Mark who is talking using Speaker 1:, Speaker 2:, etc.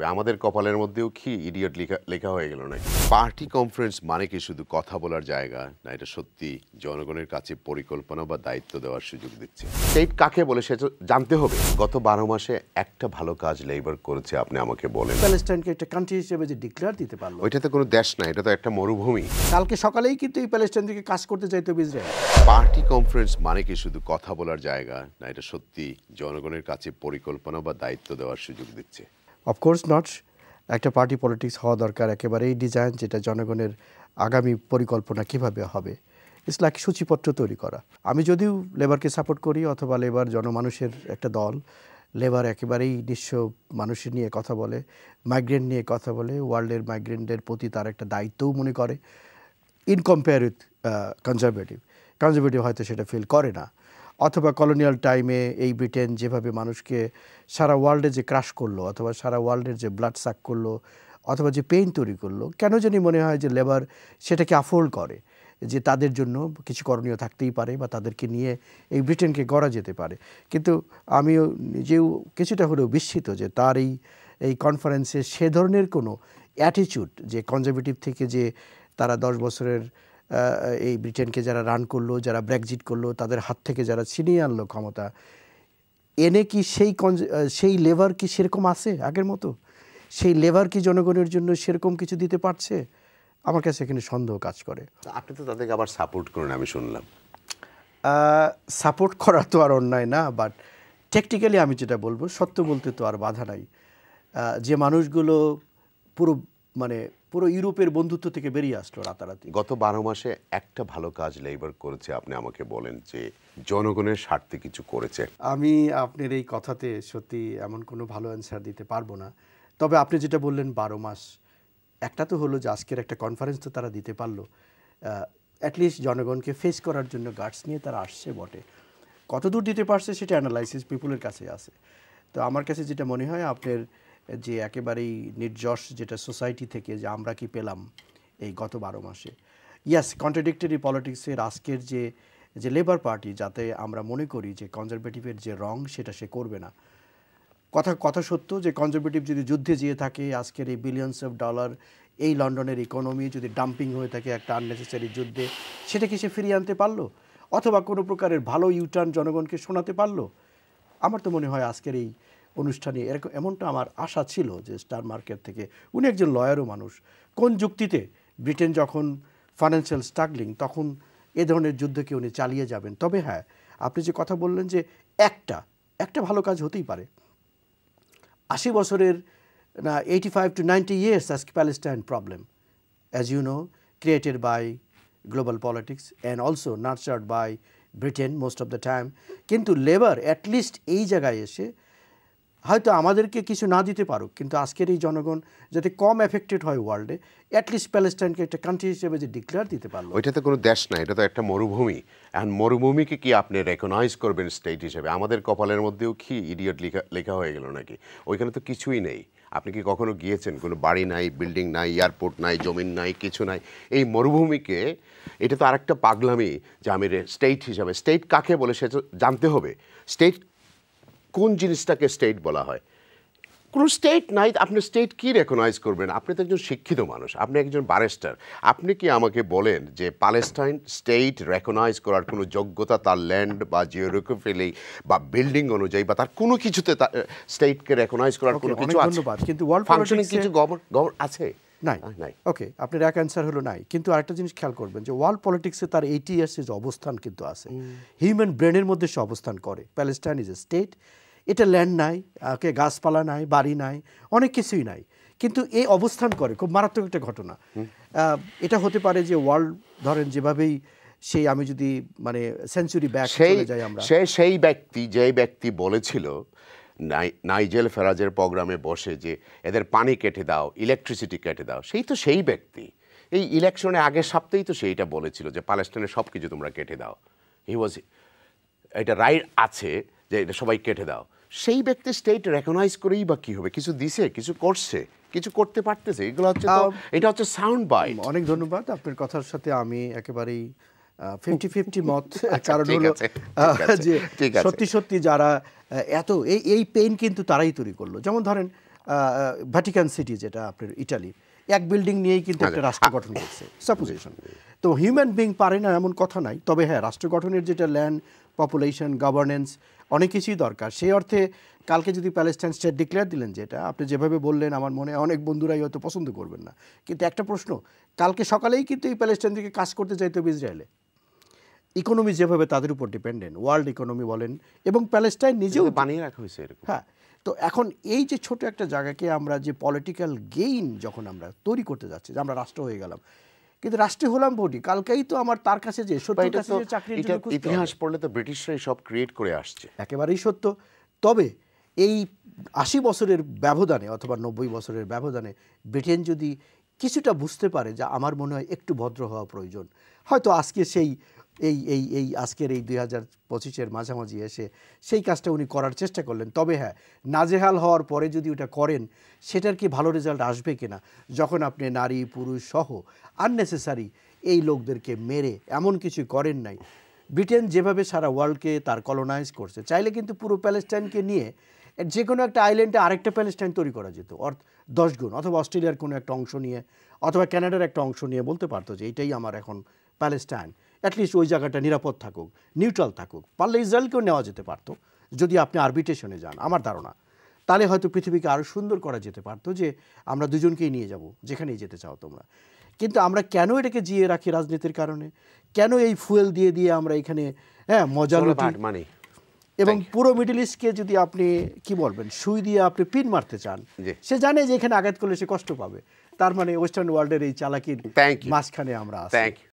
Speaker 1: আমাদের কপালের মধ্যেও কি ইডিয়ট লেখা লেখা হয়ে গেল নাকি? পার্টি কনফারেন্স মানে কি শুধু কথা বলার জায়গা না, এটা সত্যি জনগণের কাছে পরিকল্পনা বা দায়িত্ব দেওয়ার সুযোগ দিচ্ছে। স্টেট কাকে বলে সেটা জানতে হবে। গত 12 মাসে একটা ভালো কাজ লেবার করেছে আপনি আমাকে বলেন।
Speaker 2: প্যালেস্টাইনকে একটা কান্ট্রি হিসেবে যে ডিক্লেয়ার দিতে পারলো,
Speaker 1: ওইটা তো কোনো দেশ না, এটা তো একটা মরুভূমি।
Speaker 2: কালকে সকালেই কিন্তু এই প্যালেস্টাইন থেকে কাজ করতে চাইতো ইসরায়েল।
Speaker 1: পার্টি কনফারেন্স মানে কি শুধু কথা বলার জায়গা না, এটা সত্যি জনগণের কাছে পরিকল্পনা বা দায়িত্ব দেওয়ার সুযোগ দিচ্ছে।
Speaker 2: Of course not. একটা পার্টি পলিটিক্স হওয়া দরকার একেবারেই ডিজাইন, যেটা জনগণের আগামী পরিকল্পনা কিভাবে হবে, ইটস লাইক সূচিপত্র তৈরি করা। আমি যদিও লেবারকে সাপোর্ট করি, অথবা লেবার জনমানুষের একটা দল, লেবার একেবারেই নিঃস্ব মানুষের নিয়ে কথা বলে, মাইগ্রেন্ট নিয়ে কথা বলে, ওয়ার্ল্ডের মাইগ্রেন্টের প্রতি তার একটা দায়িত্বও মনে করে, ইন কম্পেয়ার উইথ কনজারভেটিভ হয়তো সেটা ফিল করে না। অথবা কলোনিয়াল টাইমে এই ব্রিটেন যেভাবে মানুষকে সারা ওয়ার্ল্ডে যে ক্রাশ করলো, অথবা সারা ওয়ার্ল্ডের যে ব্লাড সাক করলো, অথবা যে পেইন তৈরি করলো, কেন জানি মনে হয় যে লেবার সেটাকে আফোর্ড করে, যে তাদের জন্য কিছু করণীয় থাকতেই পারে বা তাদেরকে নিয়ে এই ব্রিটেনকে গড়া যেতে পারে। কিন্তু আমিও নিজেও কিছুটা হলেও বিস্মিত যে তার এই কনফারেন্সে সে ধরনের কোনো অ্যাটিচিউড, যে কনজারভেটিভ থেকে যে তারা 10 বছরের এই ব্রিটেনকে যারা রান করলো, যারা ব্রেক্সিট করলো, তাদের হাত থেকে যারা ছিনিয়ে আনলো ক্ষমতা, এনে কি সেই লেবার কি সেরকম আছে আগের মতো? সেই লেবার কি জনগণের জন্য সেরকম কিছু দিতে পারছে? আমার কাছে এখানে সন্দেহ কাজ করে।
Speaker 1: আপনি তো তাদেরকে আবার সাপোর্ট করেন আমি শুনলাম।
Speaker 2: সাপোর্ট করা তো আর অন্যায় না, বাট টেকনিক্যালি আমি যেটা বলবো, সত্য বলতে তো আর বাধা নাই। যে মানুষগুলো পুরো ইউরোপের বন্ধুত্ব থেকে বেরিয়ে আসলো রাতারাতি।
Speaker 1: গত 12 মাসে একটা ভালো কাজ লেবার করেছে আপনি আমাকে বলেন, যে জনগণের স্বার্থে কিছু করেছে।
Speaker 2: আমি আপনার এই কথাতে সত্যি এমন কোনো ভালো অ্যান্সার দিতে পারবো না। তবে আপনি যেটা বললেন 12 মাস, একটা তো হলো যে আজকের একটা কনফারেন্স তো তারা দিতে পারলো, অ্যাটলিস্ট জনগণকে ফেস করার জন্য গার্ডস নিয়ে তারা আসছে বটে। কতদূর দিতে পারছে সেটা অ্যানালাইসিস পিপুলের কাছে আছে। তো আমার কাছে যেটা মনে হয়, আপনার যে একেবারেই নির্যশ যেটা সোসাইটি থেকে যে আমরা কি পেলাম এই গত 12 মাসে, ইয়াস, কন্ট্রাডিক্টরি পলিটিক্সের আজকের যে লেবার পার্টি, যাতে আমরা মনে করি যে কনজারভেটিভের যে রং সেটা সে করবে না। কথা সত্য যে কনজারভেটিভ যদি যুদ্ধে যেয়ে থাকে, আজকের এই বিলিয়নস অফ ডলার এই লন্ডনের ইকোনমি যদি ডাম্পিং হয়ে থাকে একটা আননেসেসারি যুদ্ধে, সেটা কি সে ফিরিয়ে আনতে পারলো? অথবা কোনো প্রকারের ভালো ইউটার্ন জনগণকে শোনাতে পারলো? আমার তো মনে হয় আজকের এই অনুষ্ঠানে এমনটা আমার আশা ছিল যে স্টার মার্কেট থেকে, উনি একজন লয়ারও মানুষ, কোন যুক্তিতে ব্রিটেন যখন ফাইন্যান্সিয়াল স্ট্রাগলিং, তখন এ ধরনের যুদ্ধকে উনি চালিয়ে যাবেন। তবে হ্যাঁ, আপনি যে কথা বললেন যে একটা ভালো কাজ হতেই পারে। 80 বছরের না, 85 to 90 years as Palestine problem, as you know, created by global politics and also nurtured by Britain most of the time. কিন্তু লেবার অ্যাটলিস্ট এই জায়গায় এসে হয়তো আমাদেরকে কিছু না দিতে পারুক, কিন্তু আজকের এই জনগণ যাতে কম এফেক্টেড হয় ওয়ার্ল্ডে, অ্যাটলিস্ট প্যালেস্টাইনকে একটা কান্ট্রি হিসেবে যে ডিক্লেয়ার দিতে পারলো।
Speaker 1: ওইটা তো কোনো দেশ না, এটা তো একটা মরুভূমি। এখন মরুভূমিকে কি আপনি রেকগনাইজ করবেন স্টেট হিসেবে? আমাদের কপালের মধ্যেও কি ইডিয়ট লেখা হয়ে গেল নাকি? ওইখানে তো কিছুই নেই। আপনি কি কখনো গিয়েছেন? কোনো বাড়ি নাই, বিল্ডিং নাই, এয়ারপোর্ট নাই, জমিন নাই, কিছু নাই। এই মরুভূমিকে, এটা তো আরেকটা পাগলামি যে আমি স্টেট হিসাবে, স্টেট কাকে বলে সেটা জানতে হবে। স্টেট কোন জিনিসটাকে স্টেট বলা হয়? কোনো স্টেট নাই, আপনি স্টেট কি রেকগনাইজ করবেন? আপনি তো একজন শিক্ষিত মানুষ, আপনি একজন ব্যারিস্টার। আপনি কি আমাকে বলেন যে প্যালেস্টাইন স্টেট রেকগনাইজ করার কোনো যোগ্যতা তার ল্যান্ড বা জিওগ্রাফিক্যালি বা বিল্ডিং অনুযায়ী বা তার কোনো কিছুতে স্টেটকে রেকগনাইজ করার কোনো কিছু আছে?
Speaker 2: কিন্তু ওয়ার্ল্ড
Speaker 1: ফাংশনিং কিছু গভর্ন আছে?
Speaker 2: নাই। ওকে, আপনার এক অ্যান্সার হলো নাই। কিন্তু আরেকটা জিনিস খেয়াল করবেন যে ওয়ার্ল্ড পলিটিক্সে তার 80 ইয়ার্সের অবস্থান কিন্তু আছে, হিউম্যান ব্রেনের মধ্যে সে অবস্থান করে। প্যালেস্টাইন ইজ এ স্টেট, এটা ল্যান্ড নাই, গাছপালা নাই, বাড়ি নাই, অনেক কিছুই নাই, কিন্তু এই অবস্থান করে। খুব মারাত্মক একটা ঘটনা। এটা হতে পারে যে ওয়ার্ল্ড, ধরেন যেভাবেই সেই, আমি যদি সেঞ্চুরি ব্যাক চলে যাই, আমরা
Speaker 1: যেই ব্যক্তি বলেছিল নাইজেল ফেরাজের প্রোগ্রামে বসে যে এদের পানি কেটে দাও, ইলেকট্রিসিটি কেটে দাও, সেই ব্যক্তি এই ইলেকশনে আগের সপ্তাহেই তো সেইটা বলেছিল যে প্যালেস্টাইনের সব কিছু তোমরা কেটে দাও। এটা রাইট আছে যে এটা সবাই কেটে দাও। সেই ব্যক্তি স্টেট রেকগনাইজ করেই বা কি হবে? কিছু দিছে, কিছু করছে, কিছু করতে পারতেছে? এগুলো হচ্ছে, এটা হচ্ছে সাউন্ড বাইট।
Speaker 2: অনেক ধন্যবাদ। আপনার কথার সাথে আমি একেবারেই 50-50 মত। কারণ হলো যে সত্যি যারা এত এই পেইন কিন্তু তারাই তৈরি করলো। যেমন ধরেন ভ্যাটিকান সিটি যেটা আপনার ইটালি, এক বিল্ডিং নিয়েই কিন্তু একটা রাষ্ট্র গঠন করছে, সাপোজিশন। তো হিউম্যান বিং পারে না এমন কথা নাই, তবে হ্যাঁ রাষ্ট্র গঠনের যেটা ল্যান্ড, পপুলেশন, গভর্নেন্স অনেক কিছুই দরকার। সেই অর্থে কালকে যদি প্যালেস্টাইন স্টেট ডিক্লেয়ার দিলেন, যেটা আপনি যেভাবে বললেন আমার মনে হয় অনেক বন্ধুরাই হয়তো পছন্দ করবেন না, কিন্তু একটা প্রশ্ন, কালকে সকালেই কিন্তু এই প্যালেস্টাইন থেকে কাজ করতে চাইতে হবে ইসরায়েলে। ইকোনমি যেভাবে তাদের উপর ডিপেন্ডেন্ট, ওয়ার্ল্ড ইকোনমি বলেন, এবং প্যালেস্টাইন নিজেও
Speaker 1: বানিয়ে রাখা হয়েছে এরকম।
Speaker 2: হ্যাঁ, তো এখন এই যে ছোট একটা জায়গাকে আমরা যে পলিটিক্যাল গেইন যখন আমরা তৈরি করতে যাচ্ছি, যে আমরা রাষ্ট্র হয়ে গেলাম, কিন্তু রাষ্ট্রে হলাম বটি, কালকেই তো আমার তার কাছে যে সত্যি কাছে যে চাকরির জন্য খুঁজতে হবে।
Speaker 1: ইতিহাস পড়লে তো ব্রিটিশরাই সব ক্রিয়েট করে আসছে।
Speaker 2: একেবারেই সত্য। তবে এই 80 বছরের ব্যবধানে অথবা 90 বছরের ব্যবধানে ব্রিটেন যদি কিছুটা বুঝতে পারে, যে আমার মনে হয় একটু ভদ্র হওয়া প্রয়োজন, হয়তো আজকে সেই আজকের এই 2025-এর মাঝামাঝি এসে সেই কাজটা উনি করার চেষ্টা করলেন। তবে হ্যাঁ, নাজেহাল হওয়ার পরে যদি ওটা করেন, সেটার কি ভালো রেজাল্ট আসবে কিনা, যখন আপনি নারী পুরুষ সহ আননেসেসারি এই লোকদেরকে মেরে এমন কিছু করেন নাই। ব্রিটেন যেভাবে সারা ওয়ার্ল্ডকে তার কলোনাইজ করছে, চাইলে কিন্তু পুরো প্যালেস্টাইনকে নিয়ে যে কোনো একটা আইল্যান্ডে আরেকটা প্যালেস্টাইন তৈরি করা যেত, 10 গুণ, অথবা অস্ট্রেলিয়ার কোনো একটা অংশ নিয়ে, অথবা কানাডার একটা অংশ নিয়ে বলতে পারতো যে এইটাই আমার এখন প্যালেস্টাইন। অ্যাটলিস্ট ওই জায়গাটা নিরাপদ থাকুক, নিউট্রাল থাকুক। পারলে ইসরায়েলকেও নেওয়া যেতে পারতো যদি আপনি আরবিট্রেশনে যান, আমার ধারণা। তাহলে হয়তো পৃথিবীকে আরও সুন্দর করা যেতে পারতো, যে আমরা দুজনকেই নিয়ে যাব যেখানেই যেতে চাও তোমরা। কিন্তু আমরা কেন এটাকে জিয়ে রাখি রাজনীতির কারণে? কেন এই ফুয়েল দিয়ে দিয়ে আমরা এখানে মজা লুটি, এবং পুরো মিডল ইস্টকে যদি আপনি কি বলবেন সুই দিয়ে আপনি পিন মারতে চান, সে জানে যে এখানে আঘাত করলে সে কষ্ট পাবে। তার মানে ওয়েস্টার্ন ওয়ার্ল্ডের এই চালাকির মাঝখানে আমরা আছি।